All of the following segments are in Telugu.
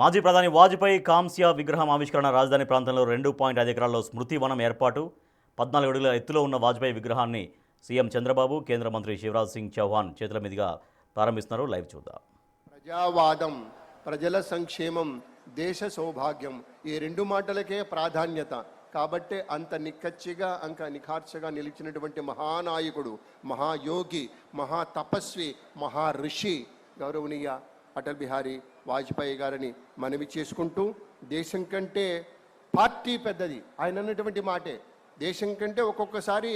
మాజీ ప్రధాని వాజ్పేయి కాంస్య విగ్రహం ఆవిష్కరణ రాజధాని ప్రాంతంలో 2.5 ఎకరాల్లో స్మృతి వనం ఏర్పాటు 14 అడుగుల ఎత్తులో ఉన్న వాజ్పేయి విగ్రహాన్ని సీఎం చంద్రబాబు కేంద్ర మంత్రి శివరాజ్ సింగ్ చౌహాన్ చేతుల మీదుగా ప్రారంభిస్తున్నారు. లైవ్ చూద్దాం. ప్రజావాదం, ప్రజల సంక్షేమం, దేశ సౌభాగ్యం ఈ రెండు మాటలకే ప్రాధాన్యత. కాబట్టే అంత నిక్కచ్చిగా అంక నిఖార్చగా నిలిచినటువంటి మహానాయకుడు, మహాయోగి, మహా తపస్వి, మహా ఋషి గౌరవనీయ అటల్ బిహారీ వాజ్పేయి గారిని మనవి చేసుకుంటూ, దేశం కంటే పార్టీ పెద్దది. ఆయన అన్నటువంటి మాటే దేశం కంటే ఒక్కొక్కసారి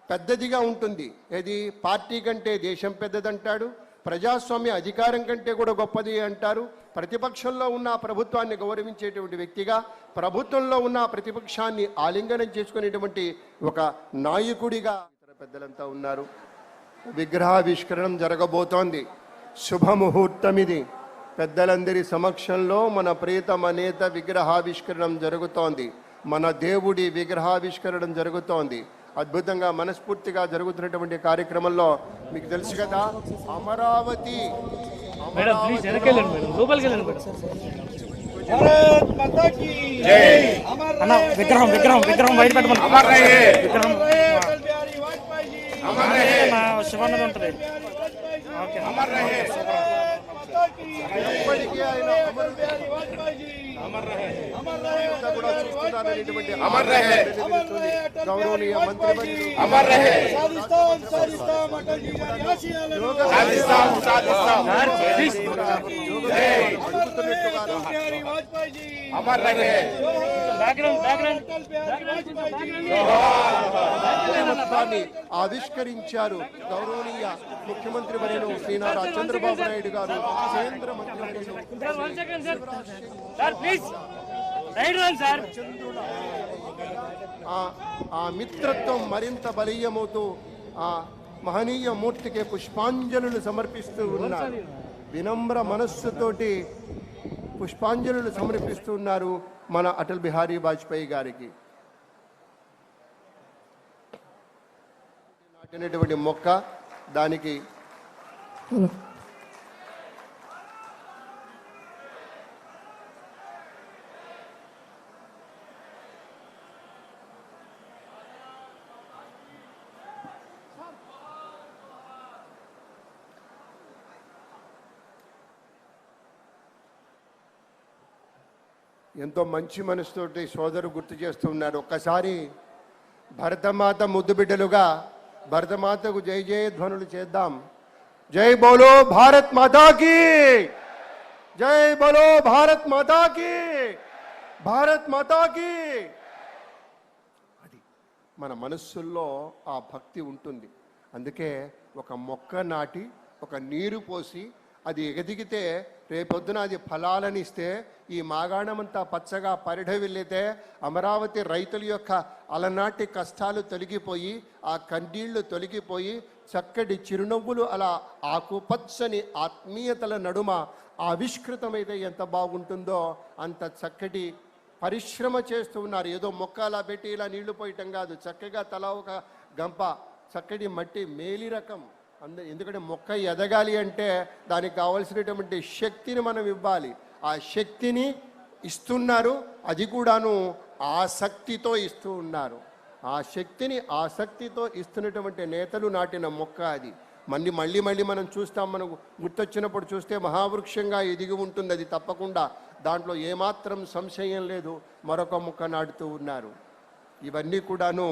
పెద్దదిగా ఉంటుంది. ఏది పార్టీ కంటే దేశం పెద్దదంటాడు, ప్రజాస్వామ్య అధికారం కంటే కూడా గొప్పది అంటారు. ప్రతిపక్షంలో ఉన్న ప్రభుత్వాన్ని గౌరవించేటువంటి వ్యక్తిగా, ప్రభుత్వంలో ఉన్న ప్రతిపక్షాన్ని ఆలింగనం చేసుకునేటువంటి ఒక నాయకుడిగా ఇతర పెద్దలంతా ఉన్నారు. విగ్రహావిష్కరణం జరగబోతోంది. శుభముహూర్తం ఇది. పెద్దలందరి సమక్షంలో మన ప్రియతమ నేత విగ్రహావిష్కరణం జరుగుతోంది. మన దేవుడి విగ్రహావిష్కరణం జరుగుతోంది. అద్భుతంగా మనస్ఫూర్తిగా జరుగుతున్నటువంటి కార్యక్రమంలో మీకు తెలుసు కదా, అమరావతి ఎప్పటికీ ఆయన గౌరవనీయ మంత్రివర్యులు ఆవిష్కరించారు. గౌరవనీయ ముఖ్యమంత్రి వర్యులు శ్రీ నారా చంద్రబాబు నాయుడు గారు, కేంద్ర మంత్రి ఆ మిత్రత్వం మరింత బలీయమవుతూ ఆ మహనీయ మూర్తికి పుష్పాంజలులు సమర్పిస్తూ ఉన్నారు. వినమ్ర మనస్సుతోటి పుష్పాంజలులు సమర్పిస్తూ ఉన్నారు మన అటల్ బిహారీ వాజ్పేయి గారికి. నాటినటువంటి మొక్క దానికి ఎంతో మంచి మనసుతోటి సోదరు గుర్తు చేస్తూ ఉన్నారు. ఒక్కసారి భరతమాత ముద్దు బిడ్డలుగా భరతమాతకు జై జయ ధ్వనులు చేద్దాం. జై బోలో భారత్ మాతాకి, జై బోలో భారత్ మాతాకి, భారత్ మాతాకి. అది మన మనస్సుల్లో ఆ భక్తి ఉంటుంది. అందుకే ఒక మొక్క నాటి, ఒక నీరు పోసి అది ఎగదిగితే రేపొద్దున అది ఫలాలను ఇస్తే, ఈ మాగాణమంతా పచ్చగా పరిఢవిల్లితే అమరావతి రైతుల యొక్క అలనాటి కష్టాలు తొలగిపోయి, ఆ కన్నీళ్లు తొలగిపోయి, చక్కటి చిరునవ్వులు అలా ఆకుపచ్చని ఆత్మీయతల నడుమ ఆవిష్కృతమైతే ఎంత బాగుంటుందో అంత చక్కటి పరిశ్రమ చేస్తూ ఉన్నారు. ఏదో మొక్క అలా పెట్టి ఇలా నీళ్లు పోయటం కాదు, చక్కగా తలా ఒక గంప చక్కటి మట్టి మేలి రకం. ఎందుకంటే మొక్క ఎదగాలి అంటే దానికి కావలసినటువంటి శక్తిని మనం ఇవ్వాలి. ఆ శక్తిని ఇస్తున్నారు, అది కూడాను ఆసక్తితో ఇస్తూ ఉన్నారు. ఆ శక్తిని ఆసక్తితో ఇస్తున్నటువంటి నేతలు నాటిన మొక్క అది. మళ్ళీ మనం చూస్తాం, మనకు గుర్తొచ్చినప్పుడు చూస్తే మహావృక్షంగా ఎదిగి ఉంటుంది అది తప్పకుండా. దాంట్లో ఏమాత్రం సంశయం లేదు. మరొక మొక్క నాటుతూ ఉన్నారు. ఇవన్నీ కూడాను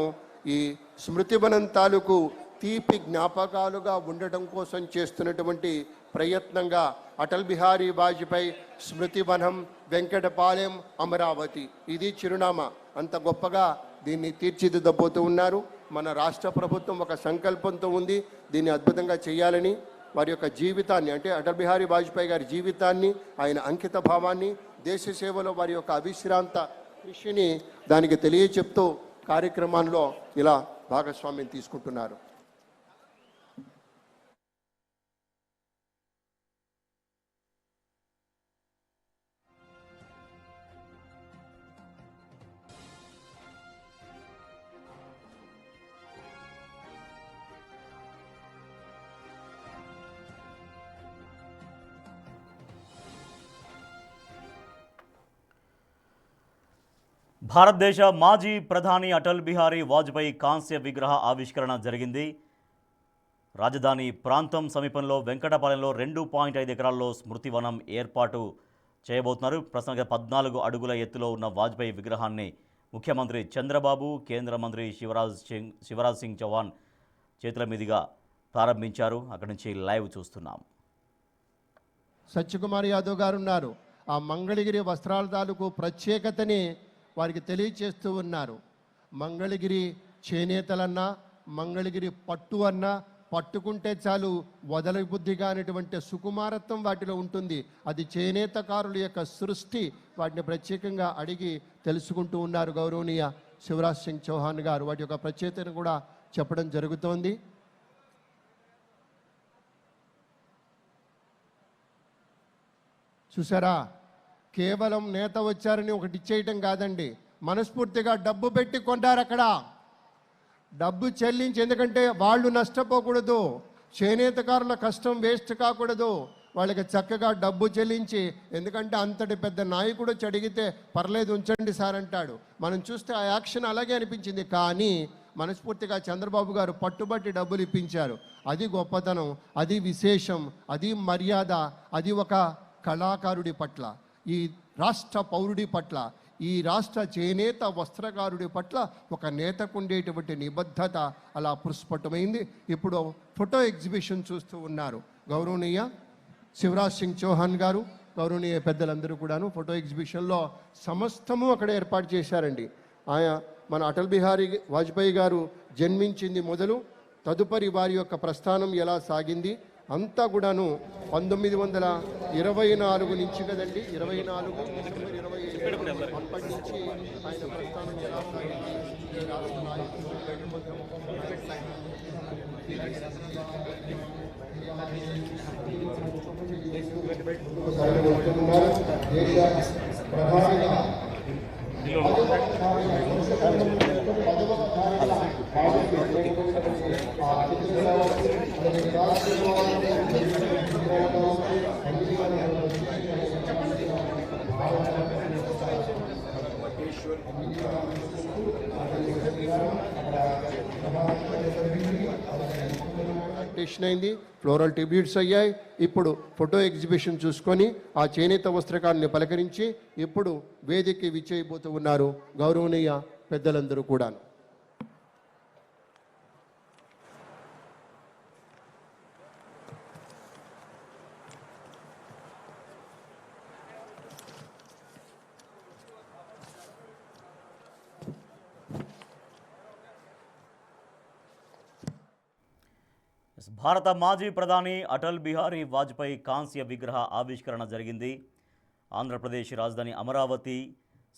ఈ స్మృతివనం తాలూకు తీపి జ్ఞాపకాలుగా ఉండటం కోసం చేస్తున్నటువంటి ప్రయత్నంగా అటల్ బిహారీ వాజ్పేయి స్మృతివనం, వెంకటపాలెం, అమరావతి ఇది చిరునామా. అంత గొప్పగా దీన్ని తీర్చిదిద్దబోతూ ఉన్నారు. మన రాష్ట్ర ప్రభుత్వం ఒక సంకల్పంతో ఉంది, దీన్ని అద్భుతంగా చేయాలని. వారి యొక్క జీవితాన్ని, అంటే అటల్ బిహారీ వాజ్పేయి గారి జీవితాన్ని, ఆయన అంకిత భావాన్ని, దేశ సేవలో వారి యొక్క అవిశ్రాంత కృషిని దానికి తెలియచెప్తూ కార్యక్రమాల్లో ఇలా భాగస్వామ్యం తీసుకుంటున్నారు. భారతదేశ మాజీ ప్రధాని అటల్ బిహారీ వాజ్పేయి కాంస్య విగ్రహ ఆవిష్కరణ జరిగింది. రాజధాని ప్రాంతం సమీపంలో వెంకటపాలెంలో 2.5 ఎకరాల్లో స్మృతివనం ఏర్పాటు చేయబోతున్నారు. ప్రస్తుతంగా 14 అడుగుల ఎత్తులో ఉన్న వాజ్పేయి విగ్రహాన్ని ముఖ్యమంత్రి చంద్రబాబు, కేంద్ర మంత్రి శివరాజ్ సింగ్ చౌహాన్ చేతుల మీదుగా ప్రారంభించారు. అక్కడి నుంచి లైవ్ చూస్తున్నాం. సత్యకుమార్ యాదవ్ గారు ఉన్నారు. ఆ మంగళగిరి వస్త్రాల తాలూకు ప్రత్యేకతని వారికి తెలియచేస్తూ ఉన్నారు. మంగళగిరి చేనేతలన్నా, మంగళగిరి పట్టు అన్నా, పట్టుకుంటే చాలు వదల బుద్ధిగా అనేటువంటి సుకుమారత్వం వాటిలో ఉంటుంది. అది చేనేతకారుల యొక్క సృష్టి. వాటిని ప్రత్యేకంగా అడిగి తెలుసుకుంటూ ఉన్నారు గౌరవనీయ శివరాజ్ సింగ్ చౌహాన్ గారు. వాటి యొక్క ప్రత్యేకతను కూడా చెప్పడం జరుగుతోంది. చూసారా, కేవలం నేత వచ్చారని ఒకటి ఇచ్చేయటం కాదండి, మనస్ఫూర్తిగా డబ్బు పెట్టి కొంటారు. అక్కడ డబ్బు చెల్లించి, ఎందుకంటే వాళ్ళు నష్టపోకూడదు, చేనేతకారుల కష్టం వేస్ట్ కాకూడదు, వాళ్ళకి చక్కగా డబ్బు చెల్లించి, ఎందుకంటే అంతటి పెద్ద నాయకుడు వచ్చి అడిగితే పర్లేదు ఉంచండి సార్ అంటాడు. మనం చూస్తే ఆ యాక్షన్ అలాగే అనిపించింది. కానీ మనస్ఫూర్తిగా చంద్రబాబు గారు పట్టుబట్టి డబ్బులు ఇప్పించారు. అది గొప్పతనం, అది విశేషం, అది మర్యాద, అది ఒక కళాకారుడి పట్ల, ఈ రాష్ట్ర పౌరుడి పట్ల, ఈ రాష్ట్ర చేనేత వస్త్రకారుడి పట్ల ఒక నేతకు ఉండేటువంటి నిబద్ధత అలా పుష్పటమైంది. ఇప్పుడు ఫోటో ఎగ్జిబిషన్ చూస్తూ ఉన్నారు గౌరవనీయ శివరాజ్ సింగ్ చౌహాన్ గారు, గౌరవనీయ పెద్దలందరూ కూడాను ఫోటో ఎగ్జిబిషన్లో సమస్తము అక్కడ ఏర్పాటు చేశారండి. మన అటల్ బిహారీ వాజ్పేయి గారు జన్మించింది మొదలు తదుపరి వారి యొక్క ప్రస్థానం ఎలా సాగింది అంతా కూడాను 1924 నుంచి కదండి, 24, 27 అప్పటి నుంచి ఆయన ప్రస్థానం ఎలా సాగింది, ఈ రాష్ట్ర నాయకులు అయింది, ఫ్లోరల్ ట్రిబ్యూట్స్ అయ్యాయి. ఇప్పుడు ఫోటో ఎగ్జిబిషన్ చూసుకొని ఆ చేనేత వస్త్రకారుని పలకరించి ఇప్పుడు వేదికకి విచ్చేయబోతూ ఉన్నారు గౌరవనీయ పెద్దలందరూ కూడా. భారత మాజీ ప్రధాని అటల్ బిహారీ వాజ్పేయి కాంస్య విగ్రహ ఆవిష్కరణ జరిగింది. ఆంధ్రప్రదేశ్ రాజధాని అమరావతి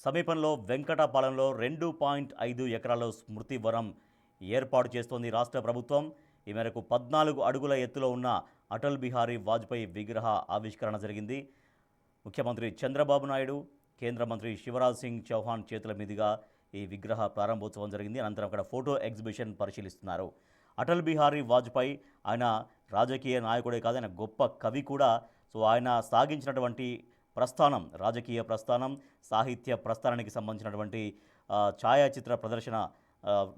సమీపంలో వెంకటపాలెంలో 2.5 ఎకరాల్లో స్మృతి వనం ఏర్పాటు చేస్తోంది రాష్ట్ర ప్రభుత్వం. ఈ మేరకు 14 అడుగుల ఎత్తులో ఉన్న అటల్ బిహారీ వాజ్పేయి విగ్రహ ఆవిష్కరణ జరిగింది. ముఖ్యమంత్రి చంద్రబాబు నాయుడు, కేంద్ర మంత్రి శివరాజ్ సింగ్ చౌహాన్ చేతుల మీదుగా ఈ విగ్రహ ప్రారంభోత్సవం జరిగింది. అనంతరం అక్కడ ఫోటో ఎగ్జిబిషన్ పరిశీలిస్తున్నారు. అటల్ బిహారీ వాజ్పేయి ఆయన రాజకీయ నాయకుడే కాదు, ఆయన గొప్ప కవి కూడా. సో ఆయన సాగించినటువంటి ప్రస్థానం, రాజకీయ ప్రస్థానం, సాహిత్య ప్రస్థానానికి సంబంధించినటువంటి ఛాయాచిత్ర ప్రదర్శన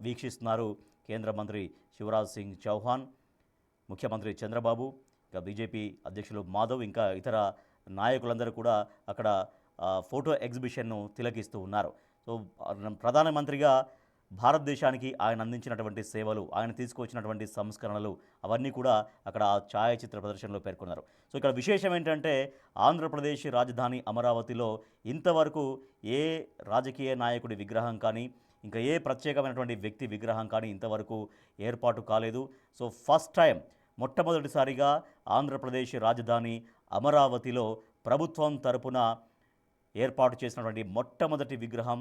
వీక్షిస్తున్నారు కేంద్ర మంత్రి శివరాజ్ సింగ్ చౌహాన్, ముఖ్యమంత్రి చంద్రబాబు, ఇంకా బీజేపీ అధ్యక్షులు మాధవ్, ఇంకా ఇతర నాయకులందరూ కూడా అక్కడ ఫోటో ఎగ్జిబిషన్ను తిలకిస్తూ ఉన్నారు. సో ప్రధానమంత్రిగా భారతదేశానికి ఆయన అందించినటువంటి సేవలు, ఆయన తీసుకొచ్చినటువంటి సంస్కరణలు అవన్నీ కూడా అక్కడ ఆ ఛాయాచిత్ర ప్రదర్శనలో పేర్కొన్నారు. సో ఇక్కడ విశేషం ఏంటంటే ఆంధ్రప్రదేశ్ రాజధాని అమరావతిలో ఇంతవరకు ఏ రాజకీయ నాయకుడి విగ్రహం కానీ, ఇంకా ఏ ప్రత్యేకమైనటువంటి వ్యక్తి విగ్రహం కానీ ఇంతవరకు ఏర్పాటు కాలేదు. సో ఫస్ట్ టైం, మొట్టమొదటిసారిగా ఆంధ్రప్రదేశ్ రాజధాని అమరావతిలో ప్రభుత్వం తరపున ఏర్పాటు చేసినటువంటి మొట్టమొదటి విగ్రహం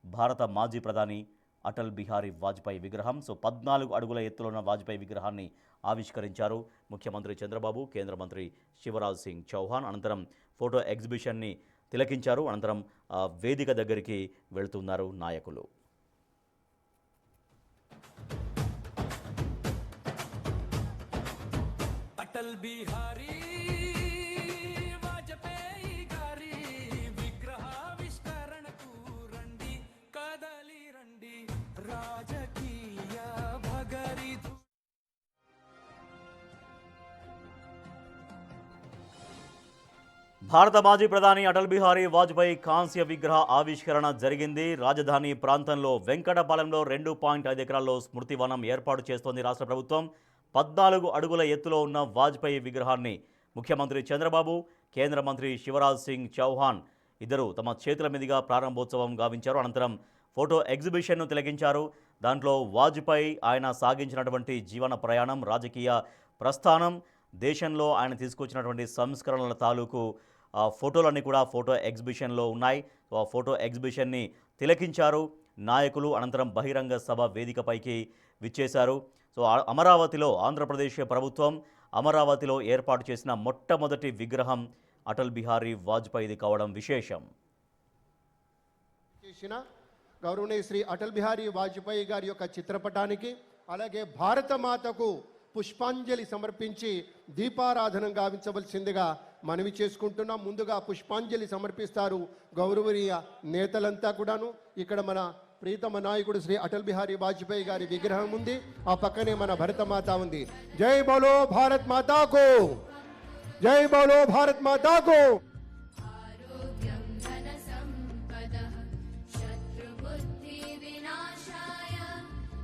భారత మాజీ ప్రధాని అటల్ బిహారీ వాజ్పేయి విగ్రహం. సో 14 అడుగుల ఎత్తులో ఉన్న వాజ్పేయి విగ్రహాన్ని ఆవిష్కరించారు ముఖ్యమంత్రి చంద్రబాబు, కేంద్ర మంత్రి శివరాజ్ సింగ్ చౌహాన్. అనంతరం ఫోటో ఎగ్జిబిషన్ని తిలకించారు. అనంతరం వేదిక దగ్గరికి వెళ్తున్నారు నాయకులు. అటల్ బిహారీ వాజ్పేయి గారి విగ్రహావిష్కరణకు రండి. రాజకీయ భగరిధు భారత మాజీ ప్రధాని అటల్ బిహారీ వాజ్పేయి కాంస్య విగ్రహ ఆవిష్కరణ జరిగింది. రాజధాని ప్రాంతంలో వెంకటపాలెంలో 2.5 ఎకరాల్లో స్మృతి వనం ఏర్పాటు చేస్తోంది రాష్ట్ర ప్రభుత్వం. 14 అడుగుల ఎత్తులో ఉన్న వాజ్పేయి విగ్రహాన్ని ముఖ్యమంత్రి చంద్రబాబు, కేంద్ర మంత్రి శివరాజ్ సింగ్ చౌహాన్ ఇద్దరు తమ చేతుల మీదుగా ప్రారంభోత్సవం గావించారు. అనంతరం ఫోటో ఎగ్జిబిషన్ను తిలకించారు. దాంట్లో వాజ్పేయి ఆయన సాగించినటువంటి జీవన ప్రయాణం, రాజకీయ ప్రస్థానం, దేశంలో ఆయన తీసుకొచ్చినటువంటి సంస్కరణల తాలూకు ఫోటోలన్నీ కూడా ఫోటో ఎగ్జిబిషన్లో ఉన్నాయి. ఆ ఫోటో ఎగ్జిబిషన్ని తిలకించారు నాయకులు. అనంతరం బహిరంగ సభ వేదికపైకి విచ్చేశారు. సో అమరావతిలో ఆంధ్రప్రదేశ్ ప్రభుత్వం అమరావతిలో ఏర్పాటు చేసిన మొట్టమొదటి విగ్రహం అటల్ బిహారీ వాజ్పేయిది కావడం విశేషం. చేసిన గౌరవనీయ శ్రీ అటల్ బిహారీ వాజ్పేయి గారి యొక్క చిత్రపటానికి అలాగే భారత మాతకు పుష్పాంజలి సమర్పించి దీపారాధన గావించవలసిందిగా మనవి చేసుకుంటున్నాం. ముందుగా పుష్పాంజలి సమర్పిస్తారు గౌరవనీయ నేతలంతా కూడాను. ఇక్కడ మన ప్రీతమ నాయకుడు శ్రీ అటల్ బిహారీ వాజ్పేయి గారి విగ్రహం ఉంది. ఆ పక్కనే మన భరతమాత ఉంది. జై బోలో భారత్ మాతాకు, జై బోలో భారత్ మాతాకు. आरोग्यं धनसम्पदः शत्रुबुद्धिविनाशाय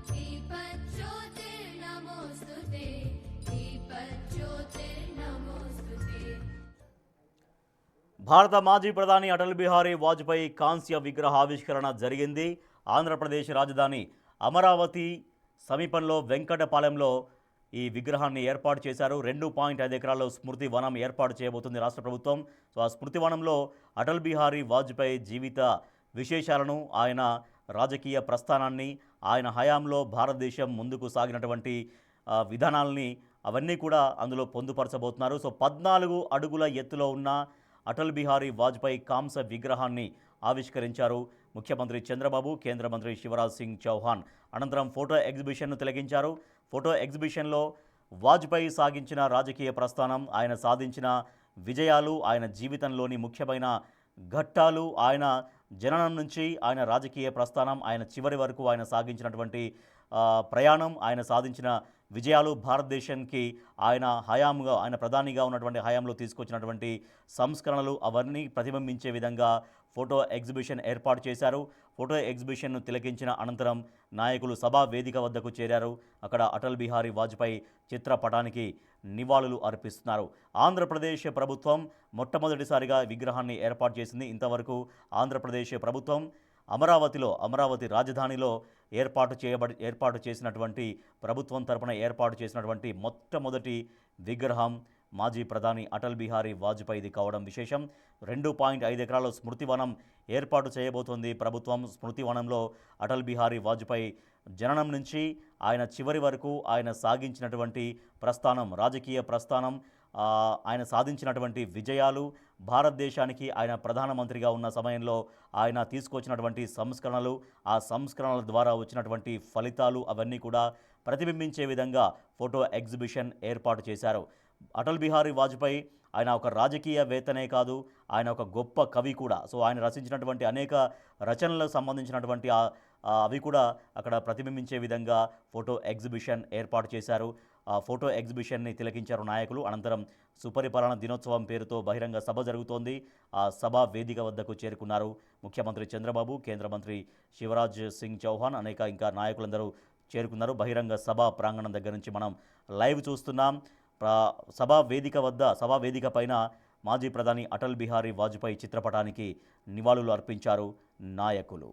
दीपज्योतिर्नमोऽस्तु ते दीपज्योतिर्नमोऽस्तु ते। భారత మాజీ ప్రధాని అటల్ బిహారీ వాజ్పేయి కాంస్య విగ్రహ ఆవిష్కరణ జరిగింది. ఆంధ్రప్రదేశ్ రాజధాని అమరావతి సమీపంలో వెంకటపాలెంలో ఈ విగ్రహాన్ని ఏర్పాటు చేశారు. 2.5 ఎకరాల్లో స్మృతి వనం ఏర్పాటు చేయబోతుంది రాష్ట్ర ప్రభుత్వం. సో ఆ స్మృతి వనంలో అటల్ బిహారీ వాజ్పేయి జీవిత విశేషాలను, ఆయన రాజకీయ ప్రస్థానాన్ని, ఆయన హయాంలో భారతదేశం ముందుకు సాగినటువంటి విధానాల్ని అవన్నీ కూడా అందులో పొందుపరచబోతున్నారు. సో 14 అడుగుల ఎత్తులో ఉన్న అటల్ బిహారీ వాజ్పేయి కాంస్య విగ్రహాన్ని ఆవిష్కరించారు ముఖ్యమంత్రి చంద్రబాబు, కేంద్ర మంత్రి శివరాజ్ సింగ్ చౌహాన్. అనంతరం ఫోటో ఎగ్జిబిషన్ను తిలకించారు. ఫోటో ఎగ్జిబిషన్లో వాజ్పేయి సాగించిన రాజకీయ ప్రస్థానం, ఆయన సాధించిన విజయాలు, ఆయన జీవితంలోని ముఖ్యమైన ఘట్టాలు, ఆయన జననం నుంచి ఆయన రాజకీయ ప్రస్థానం, ఆయన చివరి వరకు ఆయన సాగించినటువంటి ప్రయాణం, ఆయన సాధించిన విజయాలు, భారతదేశానికి ఆయన హయాంగా, ఆయన ప్రధానిగా ఉన్నటువంటి హయాంలో తీసుకొచ్చినటువంటి సంస్కరణలు అవన్నీ ప్రతిబింబించే విధంగా ఫోటో ఎగ్జిబిషన్ ఏర్పాటు చేశారు. ఫోటో ఎగ్జిబిషన్ను తిలకించిన అనంతరం నాయకులు సభా వేదిక వద్దకు చేరారు. అక్కడ అటల్ బిహారీ వాజ్పేయి చిత్రపటానికి నివాళులు అర్పిస్తున్నారు. ఆంధ్రప్రదేశ్ ప్రభుత్వం మొట్టమొదటిసారిగా విగ్రహాన్ని ఏర్పాటు చేసింది. ఇంతవరకు ఆంధ్రప్రదేశ్ ప్రభుత్వం అమరావతి రాజధానిలో ఏర్పాటు చేసినటువంటి ప్రభుత్వం తరపున ఏర్పాటు చేసినటువంటి మొట్టమొదటి విగ్రహం మాజీ ప్రధాని అటల్ బిహారీ వాజ్పేయిది కావడం విశేషం. 2.5 ఎకరాల్లో స్మృతివనం ఏర్పాటు చేయబోతోంది ప్రభుత్వం. స్మృతివనంలో అటల్ బిహారీ వాజ్పేయి జననం నుంచి ఆయన చివరి వరకు ఆయన సాగించినటువంటి ప్రస్థానం, రాజకీయ ప్రస్థానం, ఆయన సాధించినటువంటి విజయాలు, భారతదేశానికి ఆయన ప్రధానమంత్రిగా ఉన్న సమయంలో ఆయన తీసుకొచ్చినటువంటి సంస్కరణలు, ఆ సంస్కరణల ద్వారా వచ్చినటువంటి ఫలితాలు అవన్నీ కూడా ప్రతిబింబించే విధంగా ఫోటో ఎగ్జిబిషన్ ఏర్పాటు చేశారు. అటల్ బిహారీ వాజ్పేయి ఆయన ఒక రాజకీయవేత్తనే కాదు, ఆయన ఒక గొప్ప కవి కూడా. సో ఆయన రచించినటువంటి అనేక రచనలకు సంబంధించినటువంటి అవి కూడా అక్కడ ప్రతిబింబించే విధంగా ఫోటో ఎగ్జిబిషన్ ఏర్పాటు చేశారు. ఆ ఫోటో ఎగ్జిబిషన్ని తిలకించారు నాయకులు. అనంతరం సుపరిపాలన దినోత్సవం పేరుతో బహిరంగ సభ జరుగుతోంది. ఆ సభ వేదిక వద్దకు చేరుకున్నారు ముఖ్యమంత్రి చంద్రబాబు, కేంద్ర మంత్రి శివరాజ్ సింగ్ చౌహాన్, ఇంకా నాయకులందరూ చేరుకున్నారు. బహిరంగ సభ ప్రాంగణం దగ్గర నుంచి మనం లైవ్ చూస్తున్నాం. సభా వేదిక పైన మాజీ ప్రధాని అటల్ బిహారీ వాజ్పేయి చిత్రపటానికి నివాళులు అర్పించారు నాయకులు.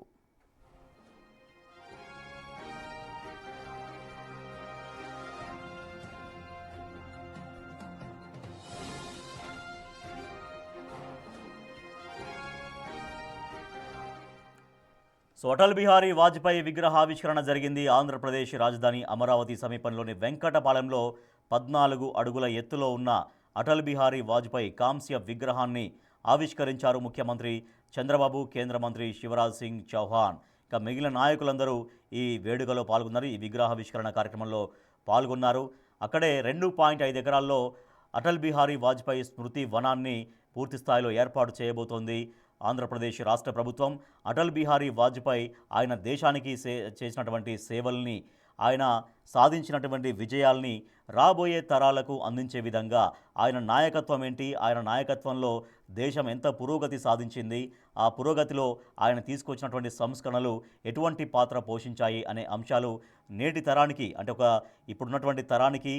సో అటల్ బిహారీ వాజ్పేయి విగ్రహావిష్కరణ జరిగింది. ఆంధ్రప్రదేశ్ రాజధాని అమరావతి సమీపంలోని వెంకటపాలెంలో 14 అడుగుల ఎత్తులో ఉన్న అటల్ బిహారీ వాజ్పేయి కాంస్య విగ్రహాన్ని ఆవిష్కరించారు ముఖ్యమంత్రి చంద్రబాబు, కేంద్ర మంత్రి శివరాజ్ సింగ్ చౌహాన్. ఇక మిగిలిన నాయకులందరూ ఈ వేడుకలో పాల్గొన్నారు, ఈ విగ్రహావిష్కరణ కార్యక్రమంలో పాల్గొన్నారు. అక్కడే 2.5 ఎకరాల్లో అటల్ బిహారీ వాజ్పేయి స్మృతి వనాన్ని పూర్తి స్థాయిలో ఏర్పాటు చేయబోతోంది ఆంధ్రప్రదేశ్ రాష్ట్ర ప్రభుత్వం అటల్ బిహారీ వాజ్పేయి ఆయన దేశానికి చేసినటువంటి సేవల్ని, ఆయన సాధించినటువంటి విజయాల్ని రాబోయే తరాలకు అందించే విధంగా ఆయన నాయకత్వం ఏంటి, ఆయన నాయకత్వంలో దేశం ఎంత పురోగతి సాధించింది, ఆ పురోగతిలో ఆయన తీసుకొచ్చినటువంటి సంస్కరణలు ఎటువంటి పాత్ర పోషించాయి అనే అంశాలు నేటి తరానికి, అంటే ఇప్పుడున్నటువంటి తరానికి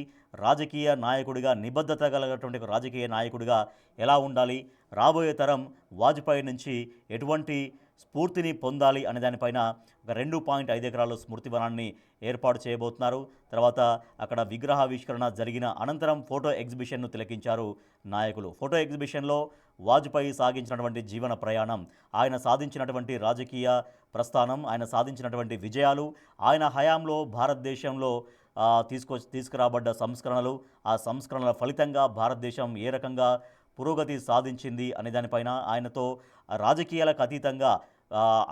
రాజకీయ నాయకుడిగా, నిబద్ధత కలిగినటువంటి ఒక రాజకీయ నాయకుడిగా ఎలా ఉండాలి, రాబోయే తరం వాజ్పేయి నుంచి ఎటువంటి స్ఫూర్తిని పొందాలి అనే దానిపైన ఒక 2.5 ఎకరాల స్మృతి వనాన్ని ఏర్పాటు చేయబోతున్నారు. తర్వాత అక్కడ విగ్రహావిష్కరణ జరిగిన అనంతరం ఫోటో ఎగ్జిబిషన్ను తిలకించారు నాయకులు. ఫోటో ఎగ్జిబిషన్లో వాజ్పేయి సాగించినటువంటి జీవన ప్రయాణం, ఆయన సాధించినటువంటి రాజకీయ ప్రస్థానం, ఆయన సాధించినటువంటి విజయాలు, ఆయన హయాంలో భారతదేశంలో తీసుకురాబడ్డ సంస్కరణలు, ఆ సంస్కరణల ఫలితంగా భారతదేశం ఏ రకంగా పురోగతి సాధించింది అనే దానిపైన ఆయనతో రాజకీయాలకు అతీతంగా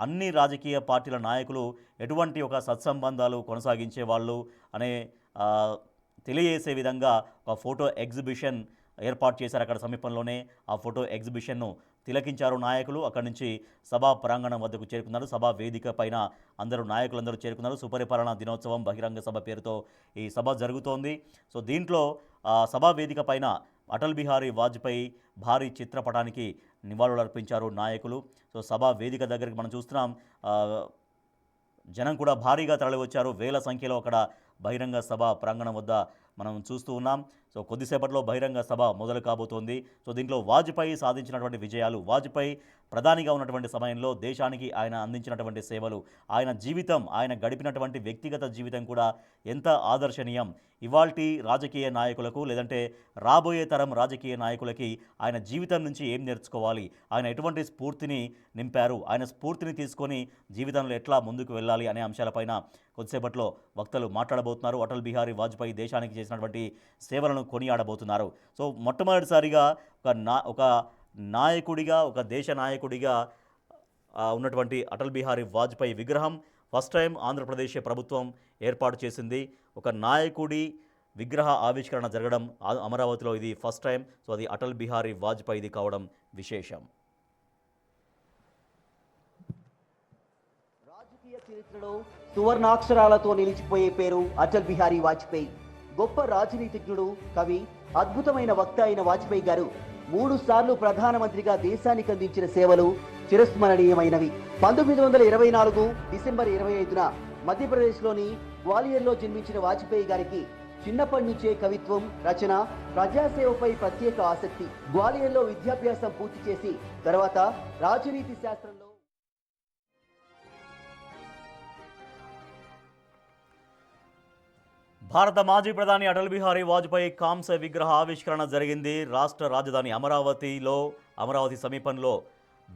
అన్ని రాజకీయ పార్టీల నాయకులు ఎటువంటి ఒక సత్సంబంధాలు కొనసాగించే వాళ్ళు అనే తెలియజేసే విధంగా ఒక ఫోటో ఎగ్జిబిషన్ ఏర్పాటు చేశారు. అక్కడ సమీపంలోనే ఆ ఫోటో ఎగ్జిబిషన్ను తిలకించారు నాయకులు. అక్కడి నుంచి సభా ప్రాంగణం వద్దకు చేరుకున్నారు. సభా వేదిక పైన నాయకులందరూ చేరుకున్నారు. సుపరిపాలన దినోత్సవం బహిరంగ సభ పేరుతో ఈ సభ జరుగుతోంది. సో దీంట్లో సభా వేదిక పైన అటల్ బిహారీ వాజ్పేయి భారీ చిత్రపటానికి నివాళులు అర్పించారు నాయకులు. సో సభా వేదిక దగ్గరికి మనం చూస్తున్నాం, జనం కూడా భారీగా తరలివచ్చారు. వేల సంఖ్యలో అక్కడ బహిరంగ సభ ప్రాంగణం వద్ద మనం చూస్తూ ఉన్నాం. సో కొద్దిసేపట్లో బహిరంగ సభ మొదలు కాబోతోంది. సో దీంట్లో వాజ్పేయి సాధించినటువంటి విజయాలు, వాజ్పేయి ప్రధానిగా ఉన్నటువంటి సమయంలో దేశానికి ఆయన అందించినటువంటి సేవలు, ఆయన జీవితం, ఆయన గడిపినటువంటి వ్యక్తిగత జీవితం కూడా ఎంత ఆదర్శనీయం. ఇవాల్టి రాజకీయ నాయకులకు, లేదంటే రాబోయే తరం రాజకీయ నాయకులకి ఆయన జీవితం నుంచి ఏం నేర్చుకోవాలి, ఆయన ఎటువంటి స్ఫూర్తిని నింపారు, ఆయన స్ఫూర్తిని తీసుకొని జీవితంలో ఎట్లా ముందుకు వెళ్ళాలి అనే అంశాలపైన కొద్దిసేపట్లో వక్తలు మాట్లాడబోతున్నారు. అటల్ బిహారీ వాజ్పేయి దేశానికి చేసినటువంటి సేవలను కొనియాడబోతున్నారు. సో మొట్టమొదటిసారిగా ఒక నాయకుడిగా, ఒక దేశ నాయకుడిగా ఉన్నటువంటి అటల్ బిహారీ వాజ్పేయి విగ్రహం ఫస్ట్ టైం ఆంధ్రప్రదేశ్ ప్రభుత్వం ఏర్పాటు చేసింది. ఒక నాయకుడి విగ్రహ ఆవిష్కరణ జరగడం అమరావతిలో ఇది ఫస్ట్ టైం. సో అది అటల్ బిహారీ వాజ్పేయిది కావడం విశేషం. రాజకీయ చరిత్రలో సువర్ణాక్షరాలతో నిలిచిపోయే పేరు అటల్ బిహారీ వాజ్పేయి. గొప్ప రాజనీతిజ్ఞుడు, కవి, అద్భుతమైన వక్త అయిన వాజ్పేయి గారు 3 సార్లు ప్రధానమంత్రిగా దేశానికి అందించిన సేవలు చిరస్మరణీయమైనవి. 1924 డిసెంబర్ 25న మధ్యప్రదేశ్లోని గ్వాలియర్లో జన్మించిన వాజ్పేయి గారికి చిన్నప్పటి నుంచే కవిత్వం, రచన, ప్రజాసేవపై ప్రత్యేక ఆసక్తి. గ్వాలియర్లో విద్యాభ్యాసం పూర్తి చేసి తర్వాత రాజనీతి శాస్త్రంలో భారత మాజీ ప్రధాని అటల్ బిహారీ వాజ్పేయి కాంస్య విగ్రహ ఆవిష్కరణ జరిగింది. రాష్ట్ర రాజధాని అమరావతి సమీపంలో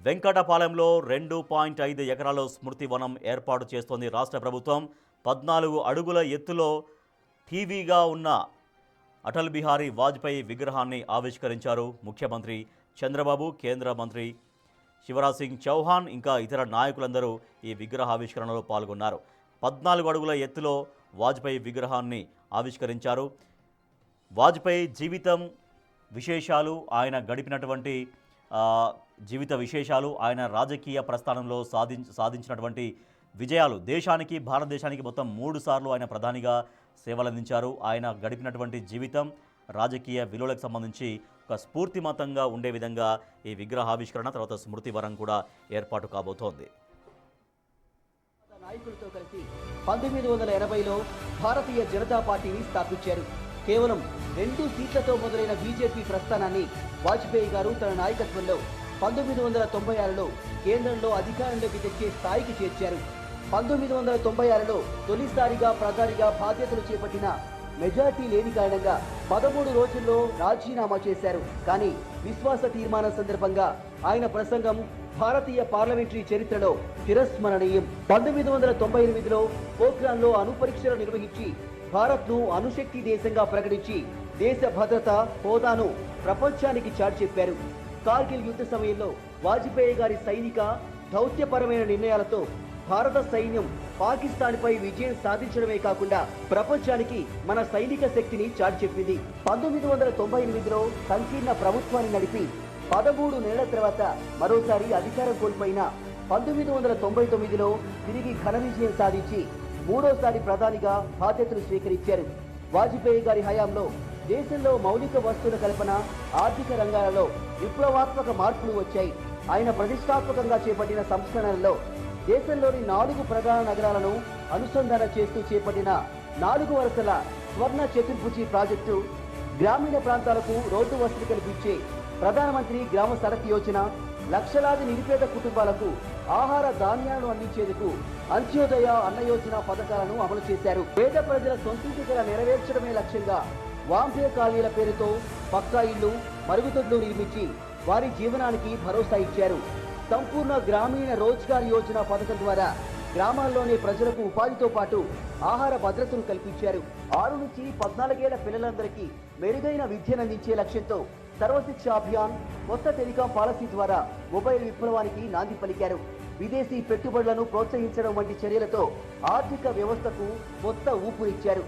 వెంకటపాలెంలో 2.5 ఎకరాల స్మృతి వనం ఏర్పాటు చేస్తోంది రాష్ట్ర ప్రభుత్వం. 14 అడుగుల ఎత్తులో టీవీగా ఉన్న అటల్ బిహారీ వాజ్పేయి విగ్రహాన్ని ఆవిష్కరించారు ముఖ్యమంత్రి చంద్రబాబు, కేంద్ర మంత్రి శివరాజ్ సింగ్ చౌహాన్, ఇంకా ఇతర నాయకులందరూ ఈ విగ్రహ ఆవిష్కరణలో పాల్గొన్నారు. 14 అడుగుల ఎత్తులో వాజ్పేయి విగ్రహాన్ని ఆవిష్కరించారు. వాజ్పేయి జీవితం విశేషాలు, ఆయన గడిపినటువంటి జీవిత విశేషాలు, ఆయన రాజకీయ ప్రస్థానంలో సాధించినటువంటి విజయాలు, దేశానికి, భారతదేశానికి మొత్తం 3 సార్లు ఆయన ప్రధానిగా సేవలందించారు. ఆయన గడిపినటువంటి జీవితం, రాజకీయ విలువలకు సంబంధించి ఒక స్ఫూర్తిమంతంగా ఉండే విధంగా ఈ విగ్రహావిష్కరణ, తర్వాత స్మృతి వనం కూడా ఏర్పాటు కాబోతోంది. నాయకులతో కలిసి 1980లో భారతీయ జనతా పార్టీని స్థాపించారు. కేవలం 2 సీట్లతో మొదలైన బీజేపీ ప్రస్థానాన్ని వాజ్పేయి గారు తన నాయకత్వంలో 1996లో కేంద్రంలో అధికారంలోకి తెచ్చే స్థాయికి చేర్చారు. 1996లో తొలిసారిగా ప్రధానిగా బాధ్యతలు చేపట్టిన మెజార్టీ లేని కారణంగా 13 రోజుల్లో రాజీనామా చేశారు. కానీ విశ్వాస తీర్మానం సందర్భంగా ఆయన ప్రసంగం భారతీయ పార్లమెంటరీ చరిత్రలో చిరస్మరణీయం. 1998లో పోఖ్రాన్లో అణుపరీక్షలు నిర్వహించి భారత్ను అణుశక్తి దేశంగా ప్రకటించి దేశ భద్రత హోదాను ప్రపంచానికి చాటి చెప్పారు. కార్గిల్ యుద్ధ సమయంలో వాజ్పేయి గారి సైనిక దౌత్యపరమైన నిర్ణయాలతో భారత సైన్యం పాకిస్తాన్పై విజయం సాధించడమే కాకుండా ప్రపంచానికి మన సైనిక శక్తిని చాటి చెప్పింది. 1998లో సంకీర్ణ ప్రభుత్వాన్ని నడిపి 13 నెలల తర్వాత మరోసారి అధికారం కోల్పోయిన 1999లో తిరిగి ఘన విజయం సాధించి మూడోసారి ప్రధానిగా బాధ్యతలు స్వీకరించారు. వాజ్పేయి గారి హయాంలో దేశంలో మౌలిక వస్తువుల కల్పన, ఆర్థిక రంగాలలో విప్లవాత్మక మార్పులు వచ్చాయి. ఆయన ప్రతిష్టాత్మకంగా చేపట్టిన సంస్కరణలలో దేశంలోని 4 ప్రధాన నగరాలను అనుసంధానం చేస్తూ చేపట్టిన 4 వరుసల స్వర్ణ చతుర్భుజి ప్రాజెక్టు, గ్రామీణ ప్రాంతాలకు రోడ్డు వసతి కల్పించే ప్రధానమంత్రి గ్రామ సడక్ యోజన, లక్షలాది నిరుపేద కుటుంబాలకు ఆహార ధాన్యాలను అందించేందుకు అంత్యోదయ అన్న యోజన పథకాలను అమలు చేశారు. పేద ప్రజల సొంతింటి కల నెరవేర్చడమే లక్ష్యంగా వాంపే కాలనీల పేరుతో పక్కా ఇళ్లు, మరుగుదొడ్లు నిర్మించి వారి జీవనానికి భరోసా ఇచ్చారు. సంపూర్ణ గ్రామీణ రోజ్గార్ యోజన పథకం ద్వారా గ్రామాల్లోని ప్రజలకు ఉపాధితో పాటు ఆహార భద్రతను కల్పించారు. 6 నుంచి 14 ఏళ్ల పిల్లలందరికీ మెరుగైన విద్యనందించే లక్ష్యంతో సర్వశిక్ష అభియాన్, కొత్త టెలికాం పాలసీ ద్వారా మొబైల్ విప్లవానికి నాంది పలికారు. విదేశీ పెట్టుబడులను ప్రోత్సహించడం వంటి చర్యలతో ఆర్థిక వ్యవస్థకు కొత్త ఊపునిచ్చారు.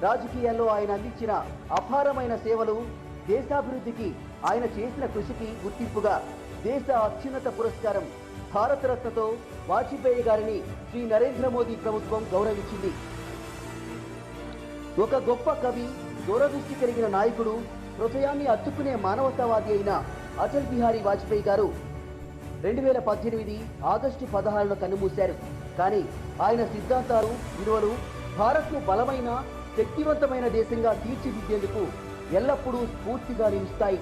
రాజకీయాల్లో ఆయన అందించిన అపారమైన సేవలు, దేశాభివృద్ధికి ఆయన చేసిన కృషికి గుర్తింపుగా దేశ అత్యున్నత పురస్కారం భారతరత్నతో వాజ్పేయి గారిని శ్రీ నరేంద్ర మోదీ ప్రభుత్వం గౌరవించింది. ఒక గొప్ప కవి, దూరదృష్టి కలిగిన నాయకుడు, హృదయాన్ని అత్తుకునే మానవతావాది అయిన అటల్ బిహారీ వాజ్పేయి గారు 2018 ఆగస్టు 16న కన్నుమూశారు. కానీ ఆయన సిద్ధాంతాలు, విలువలు భారత్ను బలమైన, శక్తివంతమైన దేశంగా తీర్చిదిద్దేందుకు ఎల్లప్పుడూ స్ఫూర్తిగా నిలుస్తాయి.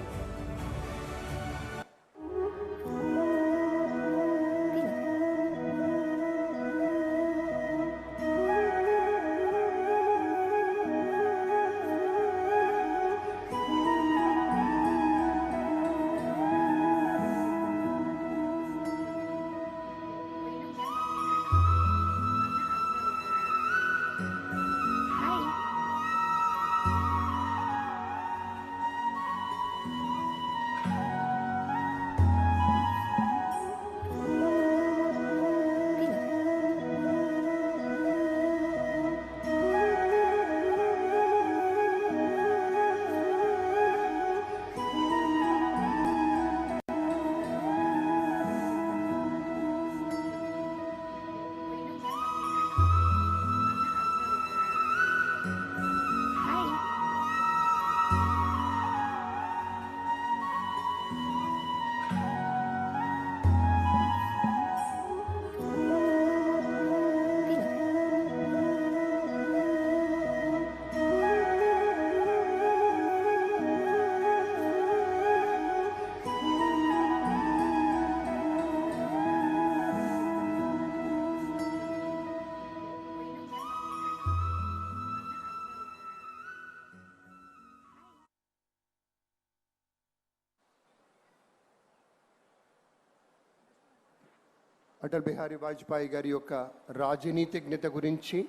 అటల్ బిహారీ వాజ్పేయి గారి యొక్క రాజనీతిజ్ఞత గురించి,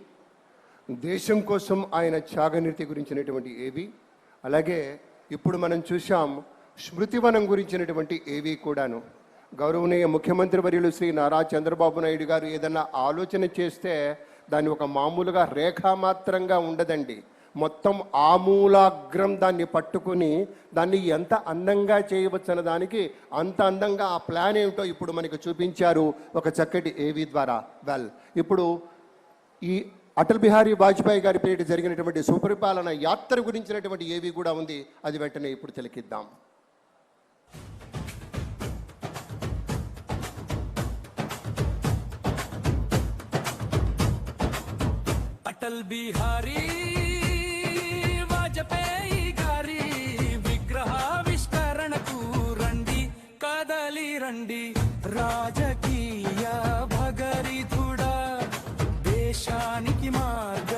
దేశం కోసం ఆయన త్యాగనీతి గురించినటువంటి ఏవి, అలాగే ఇప్పుడు మనం చూసాం స్మృతివనం గురించినటువంటి ఏవి కూడాను. గౌరవనీయ ముఖ్యమంత్రి వర్యులు శ్రీ నారా చంద్రబాబు నాయుడు గారు ఏదన్నా ఆలోచన చేస్తే దాన్ని ఒక మామూలుగా రేఖామాత్రంగా ఉండదండి. మొత్తం ఆమూలాగ్రం దాన్ని పట్టుకుని దాన్ని ఎంత అందంగా చేయవచ్చు అన్న దానికి అంత అందంగా ఆ ప్లాన్ ఏమిటో ఇప్పుడు మనకు చూపించారు ఒక చక్కటి ఏవి ద్వారా. ఇప్పుడు ఈ అటల్ బిహారీ వాజ్పేయి గారి పేరిట జరిగినటువంటి సుపరిపాలన యాత్ర గురించినటువంటి ఏవి కూడా ఉంది, అది వెంటనే ఇప్పుడు తిలకిద్దాం. అటల్ బిహారీ వాజపేయి గారి విగ్రహావిష్కరణకు రండి, కదలి రండి. రాజకీయ భగరిధుడా, దేశానికి మార్గ